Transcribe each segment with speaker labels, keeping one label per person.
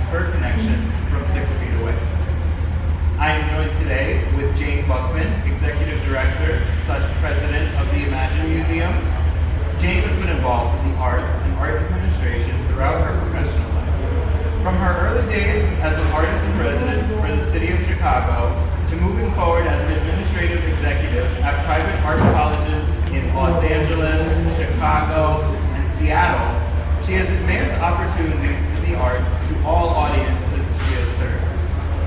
Speaker 1: her connections from 6 feet away. I am joined today with Jane Buckman, Executive Director / President of the Imagine Museum. Jane has been involved in the arts and art administration throughout her professional life. From her early days as an artist in residence for the city of Chicago to moving forward as an administrative executive at private art colleges in Los Angeles, Chicago, and Seattle, she has advanced opportunities in the arts to all audiences she has served.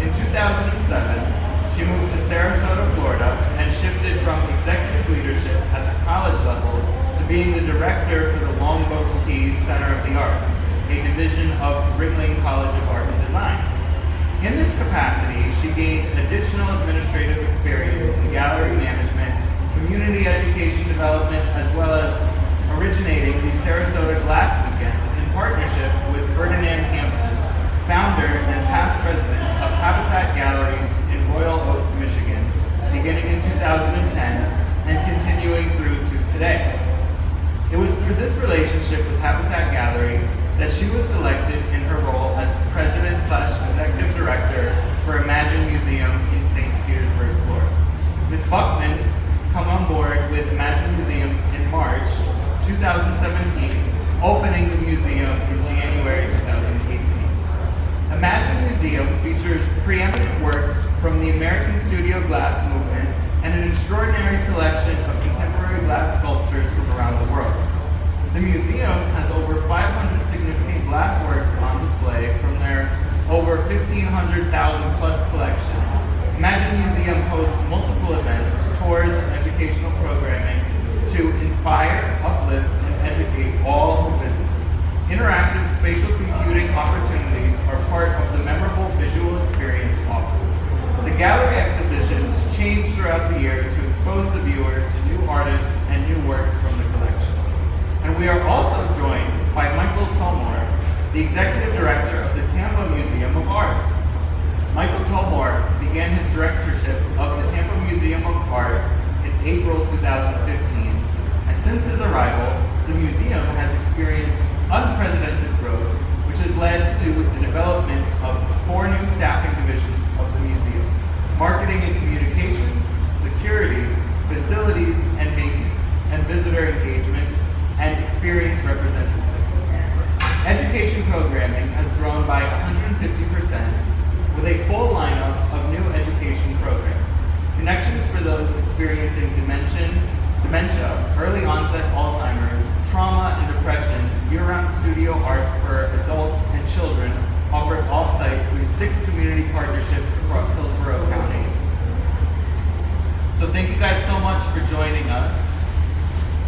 Speaker 1: In 2007, she moved to Sarasota, Florida, and shifted from executive leadership at the college level to being the director for the Longboat Keys Center of the Arts, a division of Ringling College of Art and Design. In this capacity, she gained additional administrative experience in gallery management, community education development, as well as originating the Sarasota Glass Weekend in partnership with Ferdinand Hampson, founder and past president of Habitat Galleries in Royal Oaks, Michigan, beginning in 2010 and continuing through to today. It was through this relationship with Habitat Gallery that she was selected in her role as president / executive director for Imagine Museum in St. Petersburg, Florida. Ms. Buckman come on board with Imagine Museum in March 2017, opening the museum in January 2018. Imagine Museum features preeminent works from the American studio glass movement and an extraordinary selection of contemporary glass sculptures from around the world. The museum has over 500 significant glass works on display from their over 1,500,000 plus collection. Imagine Museum hosts multiple events, tours, and educational programming to inspire, uplift, and educate all who visit. Interactive spatial computing opportunities are part of the memorable visual experience offered. The gallery exhibitions change throughout the year to expose the viewer to new artists and new works from the collection. And we are also joined by Michael Tulmore, the Executive Director of the Tampa Museum of Art. Michael Tulmore began his directorship of the Tampa Museum of Art in April 2015, and since his arrival, the museum has experienced unprecedented growth, which has led to the development of 4 new staffing divisions of the museum: marketing and communications, security, facilities and maintenance, and visitor engagement, and experience representatives. Education programming has grown by 150% with a full lineup of new education programs. Connections for those experiencing dementia, early onset Alzheimer's, trauma and depression, year-round studio art for adults and children offered off-site through 6 community partnerships across Hillsborough County. So thank you guys so much for joining us.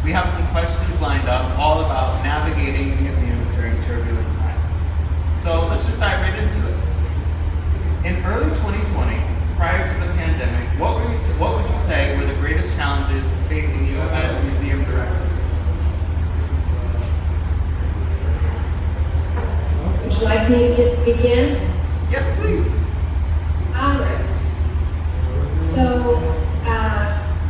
Speaker 1: We have some questions lined up all about navigating museums during turbulent times. So let's just dive right into it. In early 2020, prior to the pandemic, what would you say were the greatest challenges facing you as museum directors?
Speaker 2: Would you like me to begin?
Speaker 1: Yes, please.
Speaker 2: All right. So,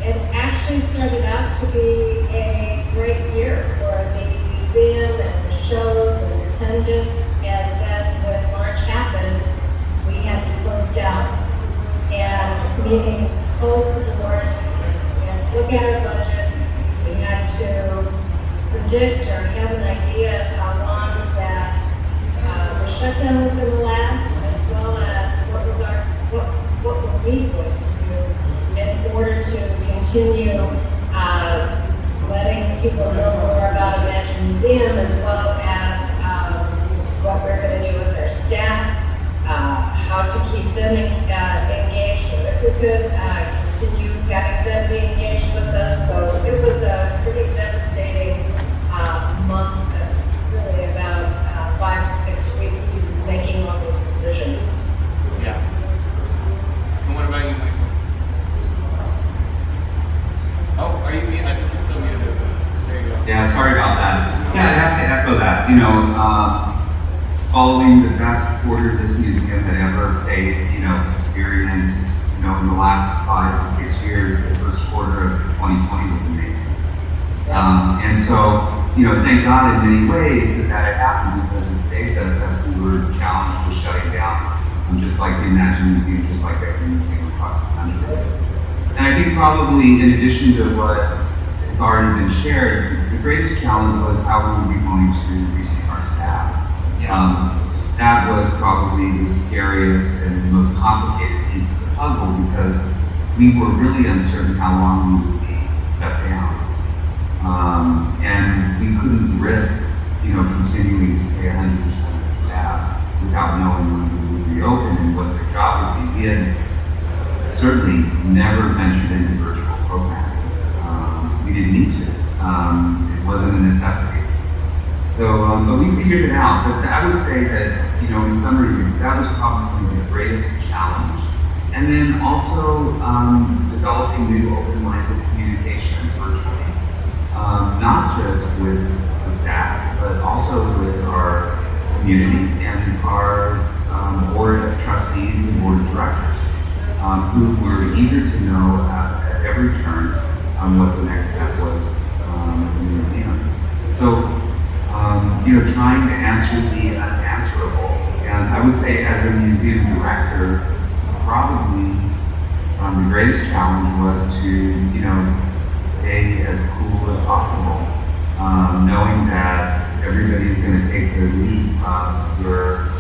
Speaker 2: it actually started out to be a great year for the museum and the shows and attendance, and then when March happened, we had to close down. And meaning close the doors and look at our budgets. We had to predict or have an idea of how long that the shutdown was going to last, as well as what were we going to do in order to continue letting people know more about Imagine Museum, as well as what we're going to do with their staff, how to keep them engaged, or if we could continue having them be engaged with us. So it was a pretty devastating month, really about 5 to 6 weeks making all these decisions.
Speaker 1: Yeah. And what about you, Michael? Oh, are you muted? I think you're still muted. There you go.
Speaker 3: Yeah, sorry about that. Yeah, I have to echo that. Following the best quarter this museum had ever experienced, in the last 5 to 6 years, the first quarter of 2020 was amazing.
Speaker 2: Yes.
Speaker 3: And so thank God in many ways that had happened because it saved us as we were challenged with shutting down, just like the Imagine Museum, just like every museum across the country. And I think probably in addition to what has already been shared, the greatest challenge was how were we going to retain our staff. That was probably the scariest and most complicated piece of the puzzle because we were really uncertain how long we would be shut down. And we couldn't risk, continuing to pay 100% of the staff without knowing when we would reopen and what their job would be. We had certainly never ventured into virtual programming. We didn't need to. It wasn't a necessity. So, but we figured it out. But I would say that, in summary, that was probably the greatest challenge. And then also developing new open lines of communication virtually. Not just with the staff, but also with our community and our board of trustees and board of directors, who were eager to know at every turn what the next step was in the museum. So, trying to answer the unanswerable. And I would say as a museum director, probably the greatest challenge was to, stay as cool as possible, knowing that everybody's going to take their lead of your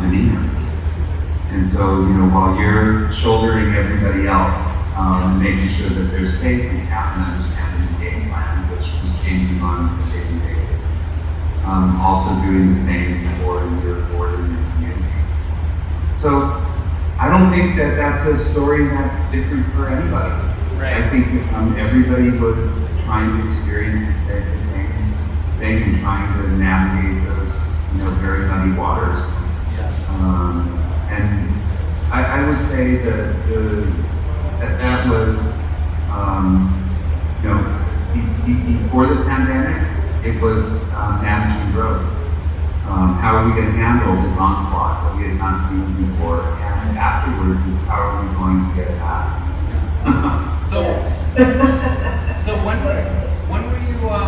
Speaker 3: demeanor. And so, while you're shouldering everybody else, making sure that they're safe and sound and understanding the game plan, which was changing on a daily basis. Also doing the same for your board and your community. So, I don't think that that's a story that's different for anybody.
Speaker 1: Right.
Speaker 3: I think everybody was trying to experience the same thing and trying to navigate those, very muddy waters.
Speaker 1: Yes.
Speaker 3: And I would say that was, before the pandemic, it was managing growth. How are we going to handle this onslaught that we had not seen before? And afterwards, it's how are we going to get it back?
Speaker 1: So when were you both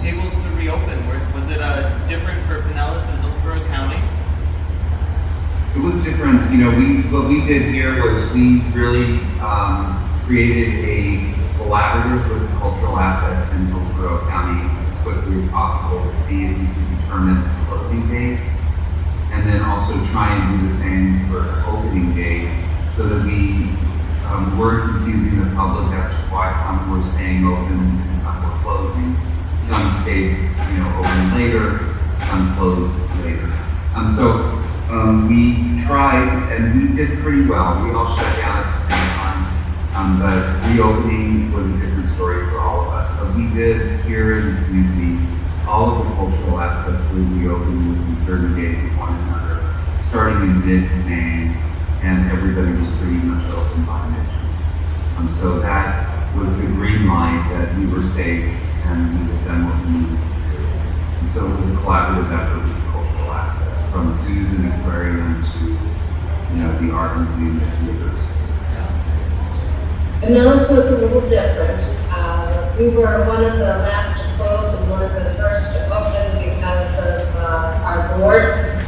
Speaker 1: able to reopen? Was it different for Pinellas and Hillsborough County?
Speaker 3: It was different. What we did here was we really created a collaborative with cultural assets in Hillsborough County as quickly as possible to see if we could determine the closing date, and then also try and do the same for opening date, so that we weren't confusing the public as to why some were staying open and some were closing. Some stayed, open later, some closed later. So we tried, and we did pretty well. We all shut down at the same time, but reopening was a different story for all of us. But we did here in the community, all of the cultural assets were reopened within 30 days of one another, starting in mid-May. And everybody was pretty much open by mid-June. So that was the green light that we were safe and we had done what we needed to do. And so it was a collaborative effort with cultural assets, from zoos and aquarium to, the art museum and theaters.
Speaker 2: Pinellas was a little different. We were one of the last to close and one of the first to open because of our board.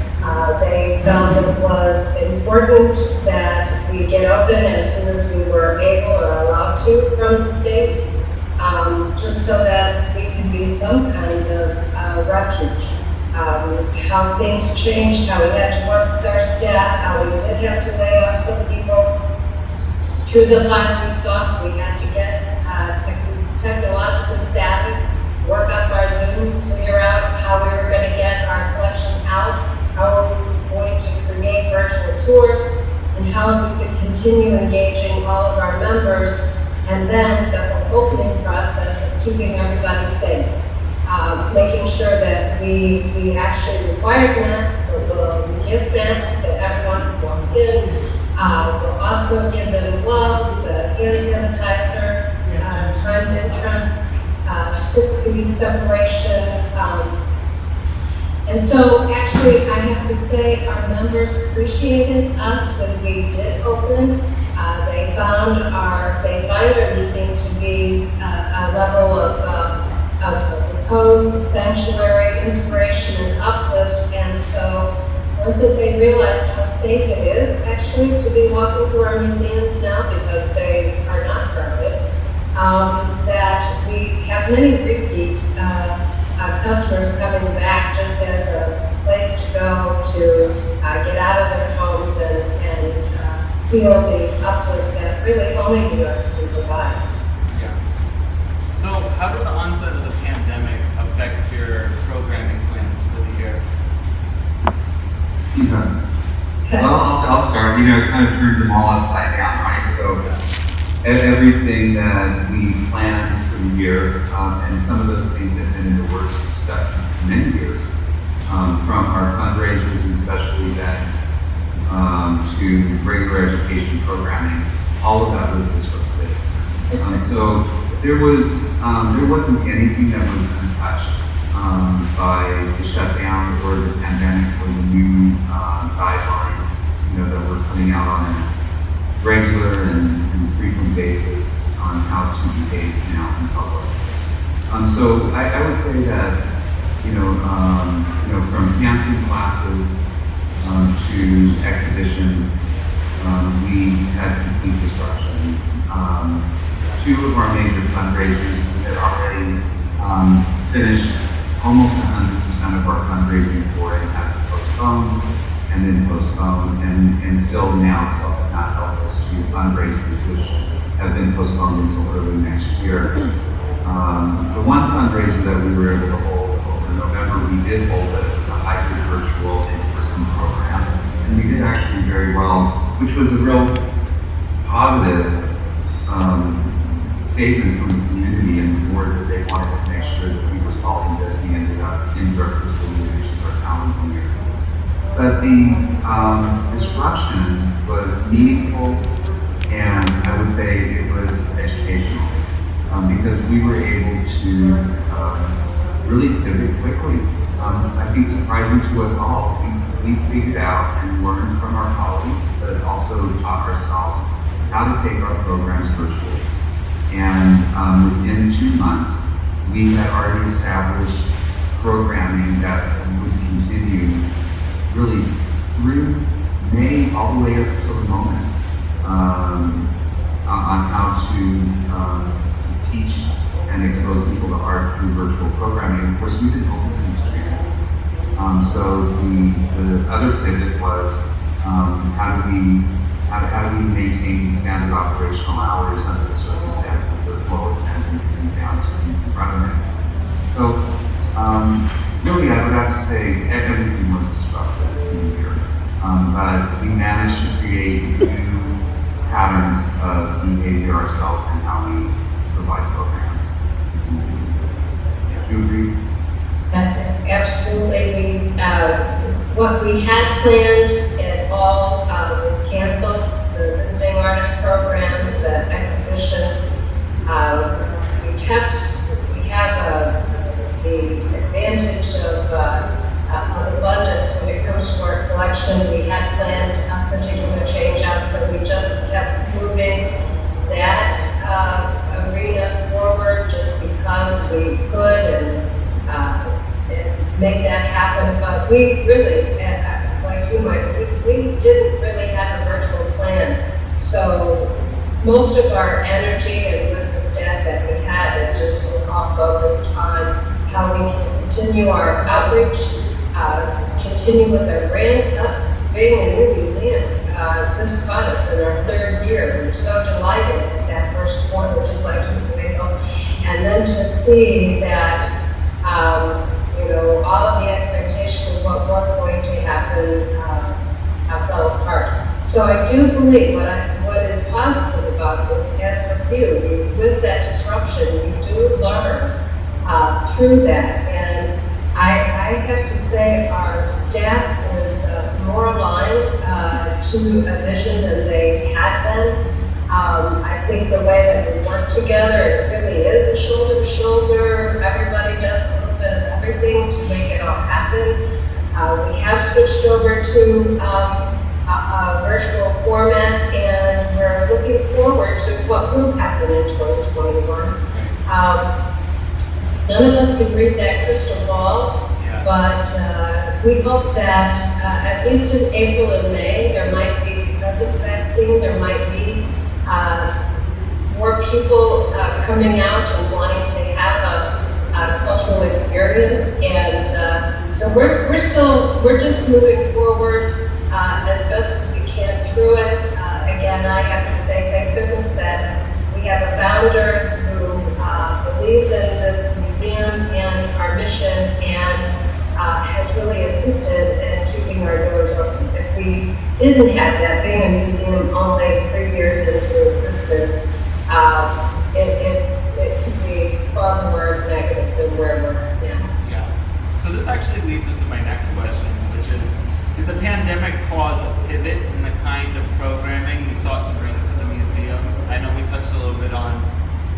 Speaker 2: They felt it was important that we get open as soon as we were able or allowed to from the state, just so that we could be some kind of refuge. How things changed, how we had to work with our staff, how we did have to lay off some people. Through the 5 weeks off, we had to get technologically savvy, work up our Zooms, figure out how we were going to get our collection out, how we were going to create virtual tours, and how we could continue engaging all of our members, and then the whole opening process of keeping everybody safe. Making sure that we actually required masks, we'll give masks to everyone who walks in. We'll also give them gloves, the hand sanitizer, timed entrance, 6 feet separation. And so actually, I have to say our members appreciated us when we did open. They find our museum to be a level of repose, sanctuary, inspiration, and uplift. And so once that they realized how safe it is actually to be walking through our museums now because they are not crowded, that we have many repeat customers coming back just as a place to go to get out of their homes and feel the uplift that really only New York can provide.
Speaker 1: Yeah. So how did the onset of the pandemic affect your programming plans for the year?
Speaker 3: Well, I'll start. It kind of turned them all upside down, right? So everything that we planned for the year, and some of those things have been in the works for many years, from our fundraisers and special events to regular education programming, all of that was disrupted. So there wasn't anything that was untouched by the shutdown or the pandemic or the new guidelines, that were coming out on a regular and frequent basis on how to behave now in public. So I would say that, from canceling classes to exhibitions, we had complete disruption. Two of our major fundraisers had already finished almost 100% of our fundraising for it and had to postpone and then postpone and still have not held those two fundraisers, which have been postponed until early next year. The one fundraiser that we were able to hold over November, we did hold it. It was a hybrid virtual in-person program, and we did actually very well, which was a real positive statement from the community and the board that they wanted to make sure that we were solving this. We ended up in our fiscal year, which is our calendar year. But the disruption was meaningful, and I would say it was educational, because we were able to really pivot quickly. I think surprising to us all, we figured out and learned from our colleagues, but also taught ourselves how to take our programs virtual. And within 2 months, we had already established programming that would continue really through May all the way up to the moment on how to teach and expose people to art through virtual programming. Of course, we didn't open this stream. So the other pivot was how do we maintain standard operational hours under the circumstances of low attendance and down screens in front of it. So really, I would have to say everything was disrupted in the year, but we managed to create new patterns of behavior ourselves and how we provide programs. Do you agree?
Speaker 2: Absolutely. What we had planned at all was canceled. The visiting artist programs, the exhibitions. We have the advantage of abundance when it comes to our collection. We had planned a particular change out, so we just kept moving that arena forward just because we could and make that happen. But we really, like you, Mike, we didn't really have a virtual plan. So most of our energy and with the staff that we had, it just was all focused on how we can continue our outreach, continue with our brand being a new museum. This caught us in our 3rd year. We were so delighted at that first quarter, just like you, Michael. And then to see that, all of the expectation of what was going to happen fell apart. So I do believe what is positive about this, as with you, with that disruption, you do learn through that. And I have to say our staff is more aligned to a vision than they had been. I think the way that we work together, it really is a shoulder to shoulder. Everybody does a little bit of everything to make it all happen. We have switched over to a virtual format, and we're looking forward to what will happen in 2021. None of us can read that crystal ball,
Speaker 1: Yeah.
Speaker 2: but we hope that at least in April and May, there might be, because of the vaccine, there might be more people coming out and wanting to have a cultural experience. And so we're just moving forward as best as we can through it. Again, I have to say thank goodness that we have a founder who believes in this museum and our mission and has really assisted in keeping our doors open. If we didn't have that, being a museum only 3 years into existence, it could be far more negative than where we're at now.
Speaker 1: Yeah. So this actually leads into my next question, which is, did the pandemic cause a pivot in the kind of programming you sought to bring to the museums? I know we touched a little bit on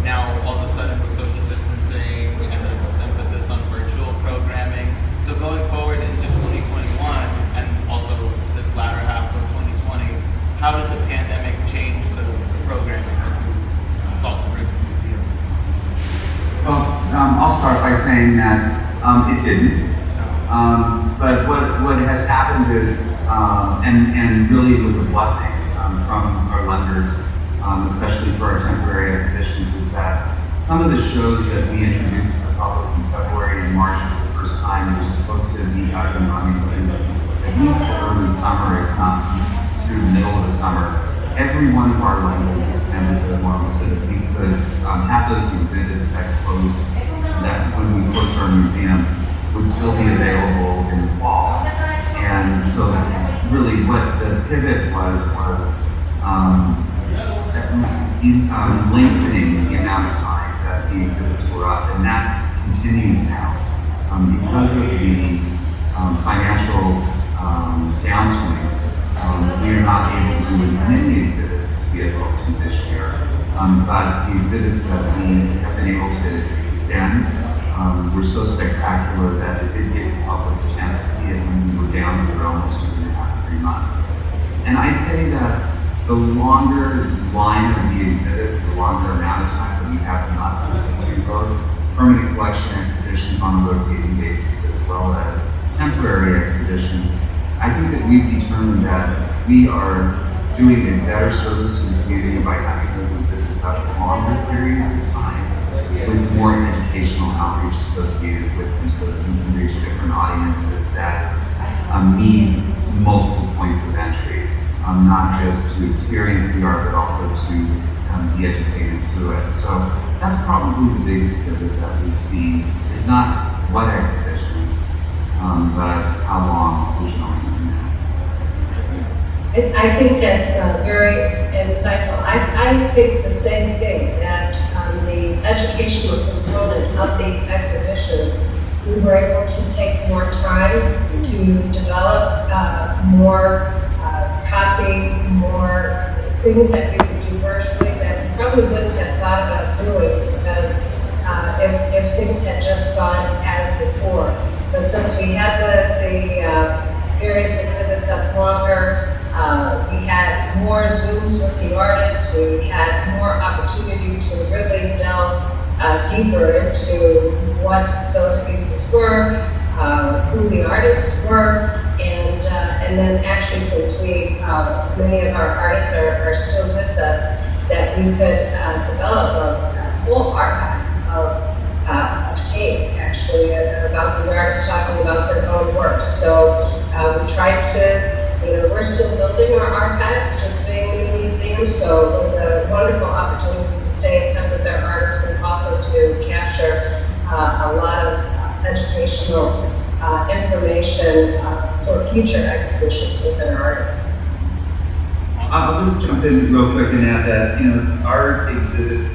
Speaker 1: now all of a sudden with social distancing and there's this emphasis on virtual programming. So going forward into 2021 and also this latter half of 2020, how did the pandemic change the programming that you sought to bring to the museum?
Speaker 3: Well, I'll start by saying that it didn't. But what has happened is, and really was a blessing from our lenders, especially for our temporary exhibitions, is that some of the shows that we introduced to the public in February and March for the first time were supposed to be up and running through at least the early summer, if not through the middle of the summer. Every one of our lenders extended their loans so that we could have those exhibits that closed, that when we closed our museum, would still be available in the fall. And so really what the pivot was lengthening the amount of time that the exhibits were up, and that continues now. Because of the financial downswing, we are not able to do as many exhibits as we had hoped to this year. But the exhibits that we have been able to extend were so spectacular that it did give the public a chance to see it when we were down for almost 2.5 to 3 months. And I'd say that the longer line of the exhibits, the longer amount of time that we have them up, as we do both permanent collection exhibitions on a rotating basis as well as temporary exhibitions, I think that we've determined that we are doing a better service to the community by having those exhibits up for longer periods of time with more educational outreach associated with them so that we can reach different audiences that need multiple points of entry, not just to experience the art, but also to be educated through it. So that's probably the biggest pivot that we've seen, is not what exhibitions, but how long we're showing them now.
Speaker 2: I think that's very insightful. I think the same thing, that the educational component of the exhibitions, we were able to take more time to develop more copy, more things that we could do virtually that we probably wouldn't have thought about doing because if things had just gone as before. But since we had the various exhibits up longer, we had more Zooms with the artists, we had more opportunity to really delve deeper into what those pieces were, who the artists were, and then actually since many of our artists are still with us, that we could develop a whole archive of tape actually about the artists talking about their own works. So we tried to, we're still building our archives, just being in a museum, so it was a wonderful opportunity to stay in touch with their artists and also to capture a lot of educational information for future exhibitions within our artists.
Speaker 3: I'll just jump in real quick and add that, our exhibits,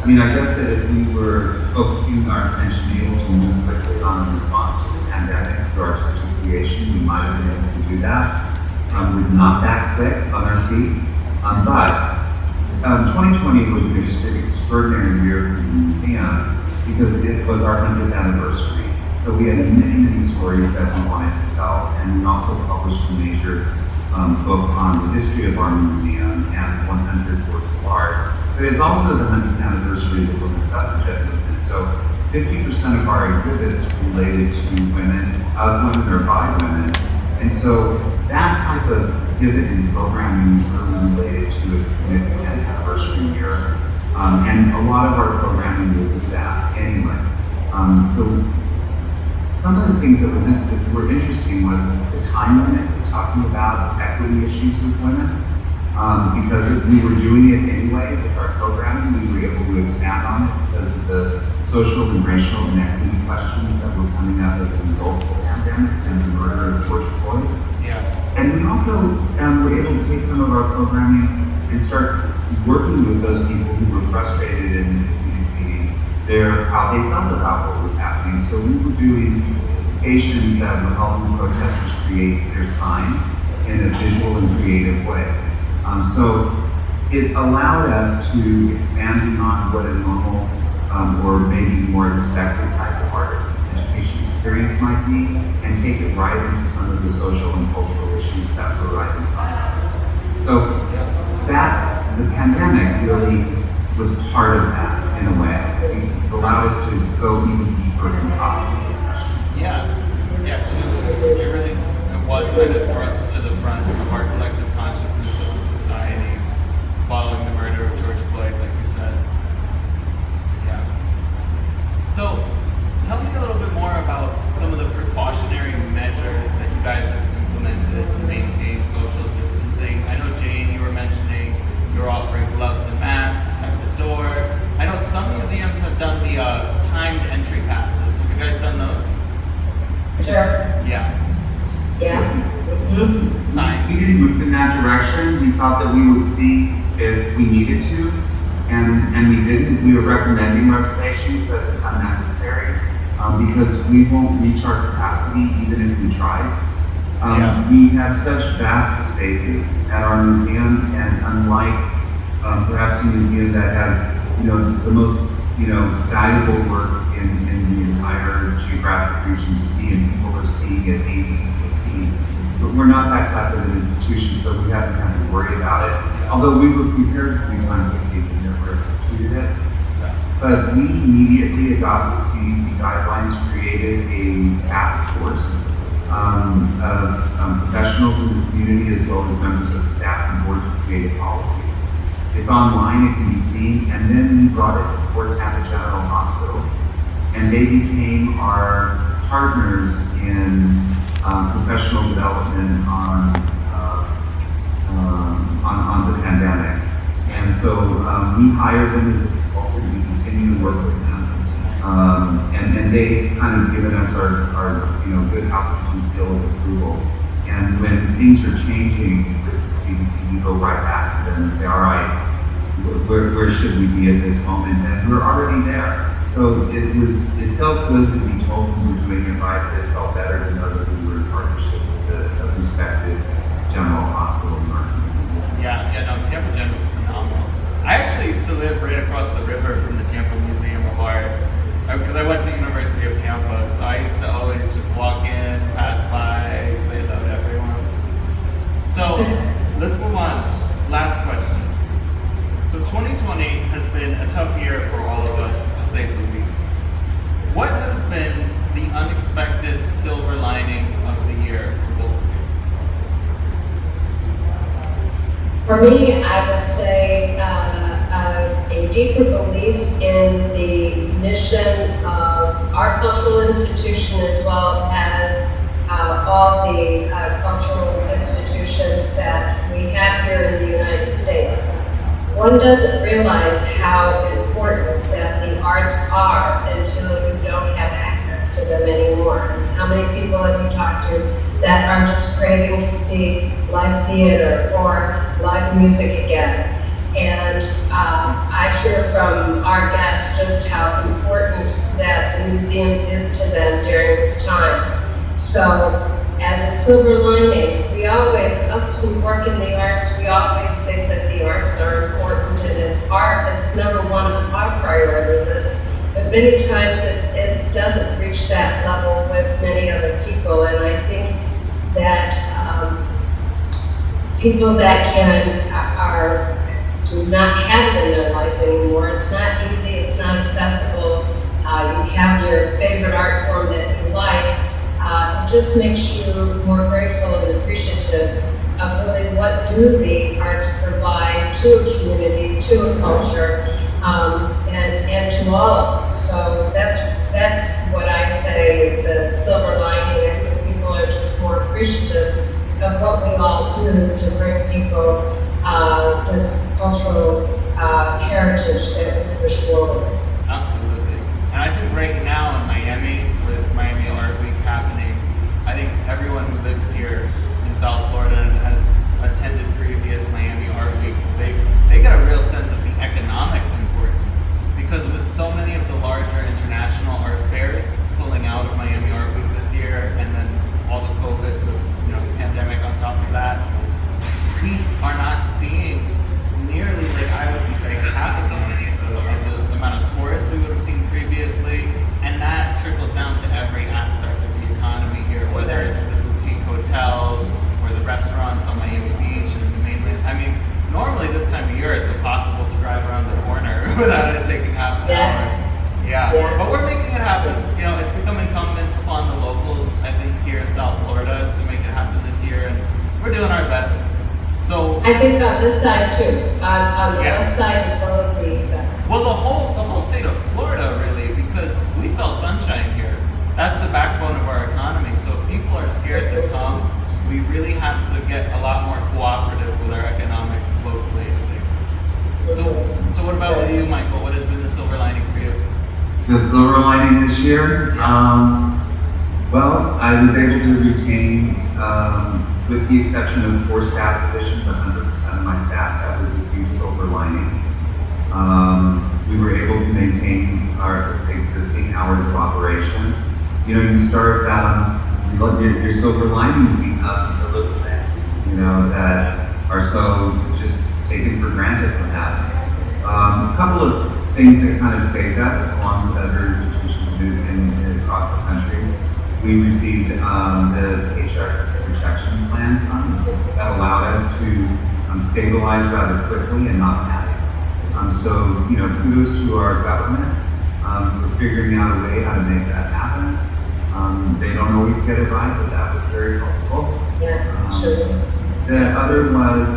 Speaker 3: I guess that if we were focusing our attention able to move quickly on a response to the pandemic through artistic creation, we might have been able to do that. We're not that quick on our feet, but 2020 was an extraordinary year for the museum because it was our 100th anniversary. So we had many stories that we wanted to tell, and we also published a major book on the history of our museum and 100 works of art. But it's also the 100th anniversary of the women's suffragette movement. So 50% of our exhibits related to women, of women or by women. And so that type of pivot in programming is really related to a significant anniversary year. And a lot of our programming will do that anyway. So some of the things that were interesting was the timeliness of talking about equity issues with women. Because if we were doing it anyway with our programming, we were able to expand on it because of the social and racial inequity questions that were coming up as a result of the pandemic and the murder of George Floyd.
Speaker 1: Yeah.
Speaker 3: And we also were able to take some of our programming and start working with those people who were frustrated and communicating how they felt about what was happening. So we were doing occasions that were helping protesters create their signs in a visual and creative way. So it allowed us to expand beyond what a normal or maybe more expected type of art education experience might be and take it right into some of the social and cultural issues that were right in front of us. So the pandemic really was part of that in a way. It allowed us to go even deeper in topic discussions.
Speaker 1: Yeah, it really was kind of thrust to the front of our collective consciousness of the society following the murder of George Floyd, like you said. Yeah. So, tell me a little bit more about some of the precautionary measures that you guys have implemented to maintain social distancing. I know, Jane, you were mentioning you're offering gloves and masks at the door. I know some museums have done the timed entry passes. Have you guys done those?
Speaker 2: Sure.
Speaker 1: Yeah.
Speaker 2: Yeah. Mm-hmm.
Speaker 1: Signs.
Speaker 3: We didn't move in that direction. We thought that we would see if we needed to, and we didn't. We were recommending reservations, but it's unnecessary because we won't reach our capacity even if we tried. We have such vast spaces at our museum, and unlike perhaps a museum that has the most valuable work in the entire geographic region to see, and people are seeing it daily. But we're not that type of an institution, so we haven't had to worry about it. Although we were prepared 3 times a week and never instituted it. But we immediately adopted CDC guidelines, created a task force of professionals in the community as well as members of the staff and board to create a policy. It's online, it can be seen, and then we brought it before Tampa General Hospital, and they became our partners in professional development on the pandemic. And so we hired them as a consultant, we continue to work with them. And they kind of given us our good housekeeping seal of approval. And when things are changing with the CDC, we go right back to them and say, all right, where should we be at this moment? And we're already there. So it felt good to be told we were doing it right, but it felt better to know that we were in partnership with a respected general hospital in our community.
Speaker 1: Tampa General is phenomenal. I actually used to live right across the river from the Tampa Museum of Art, because I went to University of Tampa, so I used to always just walk in, pass by, say hello to everyone. So, let's move on. Last question. So 2020 has been a tough year for all of us, to say the least. What has been the unexpected silver lining of the year for both of you?
Speaker 2: For me, I would say a deeper belief in the mission of our cultural institution as well as all the cultural institutions that we have here in the United States. One doesn't realize how important that the arts are until you don't have access to them anymore. How many people have you talked to that are just craving to see live theater or live music again? And I hear from our guests just how important that the museum is to them during this time. So, as a silver lining, we always, us who work in the arts, we always think that the arts are important and it's number one on our priority list. But many times it doesn't reach that level with many other people. And I think that people that do not have it in their life anymore, it's not easy, it's not accessible. you have your favorite art form that you like, it just makes you more grateful and appreciative of really what do the arts provide to a community, to a culture, and to all of us. So that's what I say is the silver lining. I think people are just more appreciative of what we all do to bring people this cultural heritage that we push forward.
Speaker 1: Absolutely. And I think right now in Miami, with Miami Art Week happening, I think everyone who lives here in South Florida and has attended previous Miami Art Weeks, they get a real sense of the economic importance. Because with so many of the larger international art fairs pulling out of Miami Art Week this year, and then all the COVID, pandemic on top of that, we are not seeing nearly, like I would say, half of the amount of tourists we would have seen previously, and that trickles down to every aspect of the economy here, whether it's the boutique hotels or the restaurants on Miami Beach and the mainland. I mean, normally this time of year it's impossible to drive around the corner without it taking half an hour. Yeah, but we're making it happen. It's become incumbent upon the locals, I think, here in South Florida to make it happen this year, and we're doing our best. So
Speaker 2: I think on this side too, on the west side as well as the east side.
Speaker 1: Well, the whole state of Florida, really, because we sell sunshine here. That's the backbone of our economy. So if people are scared to come, we really have to get a lot more cooperative with our economics locally, I think. So what about with you, Michael? What has been the silver lining for you?
Speaker 3: The silver lining this year? Well, I was able to retain, with the exception of 4 staff positions, 100% of my staff. That was a huge silver lining. We were able to maintain our existing hours of operation. You start, your silver linings become the little things, that are so just taken for granted perhaps. A couple of things that kind of saved us, along with other institutions across the country. We received the HR protection plan funds that allowed us to stabilize rather quickly and not panic. So, kudos to our government for figuring out a way how to make that happen. They don't always get it right, but that was very helpful.
Speaker 2: Yeah, sure is.
Speaker 3: The other was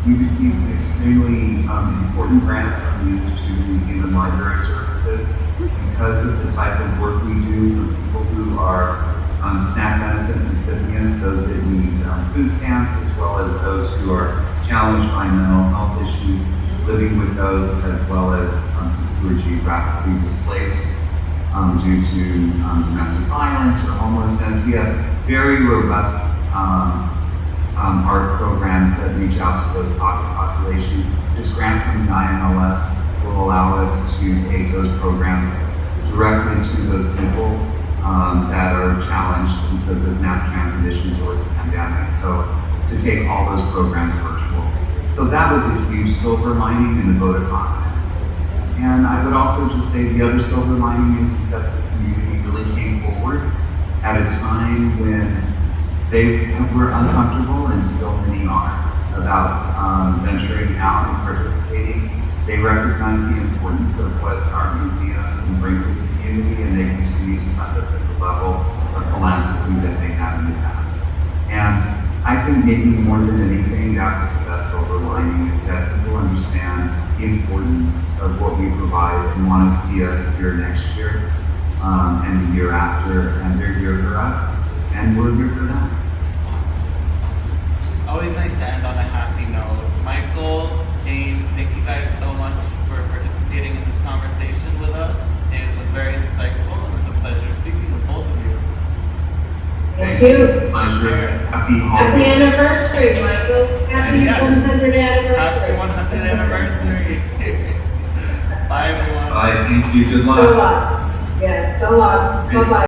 Speaker 3: we received an extremely important grant from the Institute of Museum and Library Services because of the type of work we do for people who are SNAP benefit recipients, those that need food stamps, as well as those who are challenged by mental health issues, living with those, as well as who are geographically displaced due to domestic violence or homelessness. We have very robust art programs that reach out to those populations. This grant from the IMLS will allow us to take those programs directly to those people that are challenged because of mass transit issues or the pandemic. So to take all those programs virtual. So that was a huge silver lining in the vote of confidence. And I would also just say the other silver lining is that this community really came forward at a time when they were uncomfortable, and still many are, about venturing out and participating. They recognize the importance of what our museum can bring to the community, and they continue to fund us at the level of philanthropy that they have in the past. And I think maybe more than anything, that was the best silver lining, is that people understand the importance of what we provide and want to see us here next year and the year after, and they're here for us, and we're here for them.
Speaker 1: Always nice to end on a happy note. Michael, Jane, thank you guys so much for participating in this conversation with us. It was very insightful. It was a pleasure speaking with both of you.
Speaker 2: Thank you.
Speaker 3: Pleasure.
Speaker 2: Happy anniversary, Michael. Happy 100th anniversary.
Speaker 1: Happy 100th anniversary. Bye, everyone.
Speaker 3: Bye. Thank you. Good luck.
Speaker 2: So long. Yes, so long. Bye-bye.